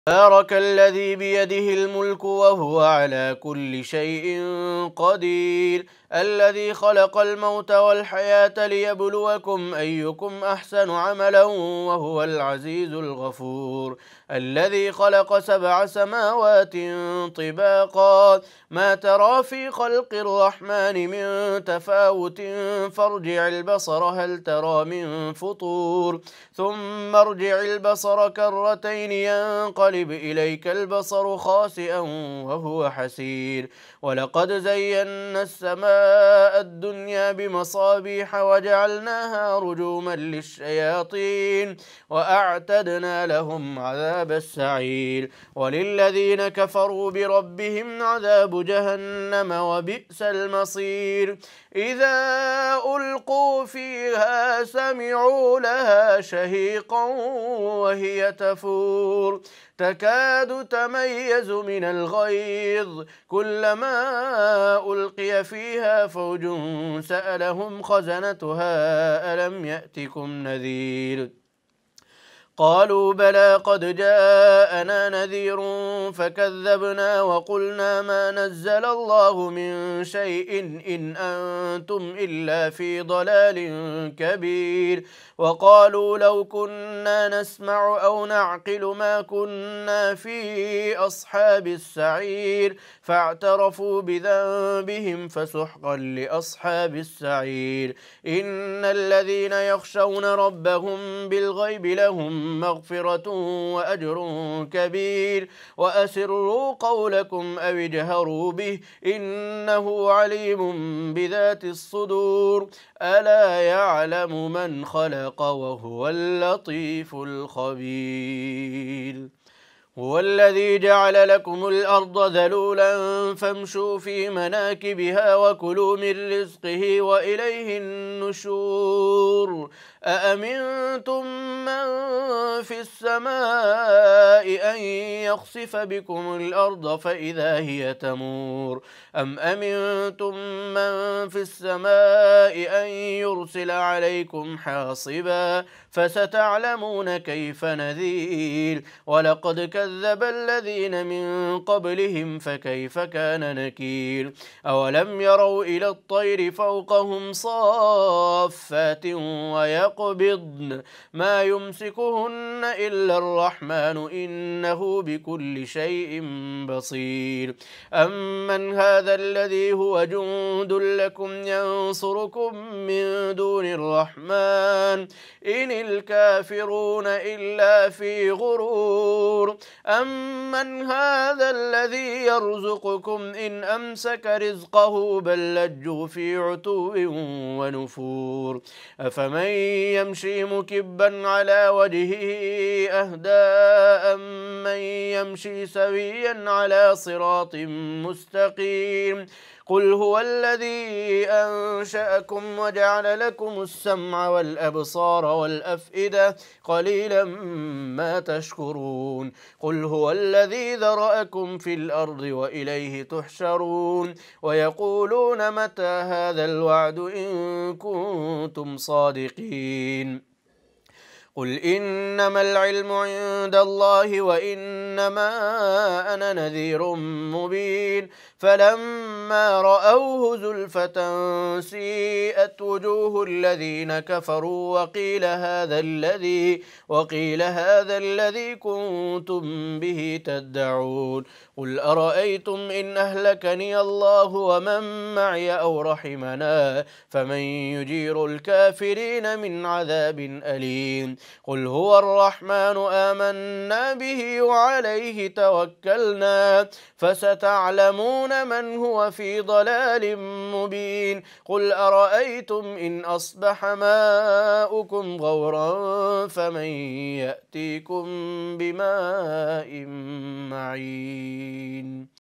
تبارك الذي بيده الملك وهو على كل شيء قدير الذي خلق الموت والحياة ليبلوكم أيكم أحسن عملا وهو العزيز الغفور الذي خلق 7 سماوات طباقا ما ترى في خلق الرحمن من تفاوت فارجع البصر هل ترى من فطور ثم ارجع البصر كرتين ينقلب إليك البصر خاسئا وهو حسير ولقد زينا السماء الدنيا بمصابيح وجعلناها رجوما للشياطين وأعتدنا لهم عذاب السعير وللذين كفروا بربهم عذاب جهنم وبئس المصير إذا ألقوا فيها سمعوا لها شهيقا وهي تفور تكاد تميز من الغيظ كلما ألقي فيها فوج سألهم خزنتها ألم يأتكم نذير قالوا بلى قد جاءنا نذير فكذبنا وقلنا ما نزل الله من شيء إن أنتم إلا في ضلال كبير وقالوا لو كنا نسمع أو نعقل ما كنا في أصحاب السعير فاعترفوا بذنبهم فسحقا لأصحاب السعير إن الذين يخشون ربهم بالغيب لهم مغفرة وأجر كبير وأسروا قولكم أو اجهروا به إنه عليم بذات الصدور ألا يعلم من خلق وهو اللطيف الخبير هو الذي جعل لكم الأرض ذلولا فامشوا في مناكبها وكلوا من رزقه وإليه النشور أأمنتم من في السماء أن يخسف بكم الأرض فإذا هي تمور أم أمنتم من في السماء أن يرسل عليكم حاصبا فستعلمون كيف نذير ولقد كذب الذين من قبلهم فكيف كان نكير أولم يروا إلى الطير فوقهم صافات ويقبضن ما يمسكهن إلا الرحمن إنه بكل شيء بصير أمن هذا الذي هو جند لكم ينصركم من دون الرحمن إن الكافرون إلا في غرور أمن هذا الذي يرزقكم إن أمسك رزقه بل لجوا في عتو ونفور أفمن يمشي مكبا على وجهه أهدى من يمشي سويا على صراط مستقيم قل هو الذي أنشأكم وجعل لكم السمع والأبصار والأفئدة قليلا ما تشكرون قل هو الذي ذرأكم في الأرض وإليه تحشرون ويقولون متى هذا الوعد إن كنتم صادقين قل إنما العلم عند الله وإنما أنا نذير مبين فلما رأوه زلفة سيئت وجوه الذين كفروا وقيل هذا الذي كنتم به تدعون قل أرأيتم إن أهلكني الله ومن معي أو رحمنا فمن يجير الكافرين من عذاب أليم قل هو الرحمن آمنا به وعليه توكلنا فستعلمون من هو في ضلال مبين قل أرأيتم إن أصبح ماؤكم غورا فمن يأتيكم بماء معين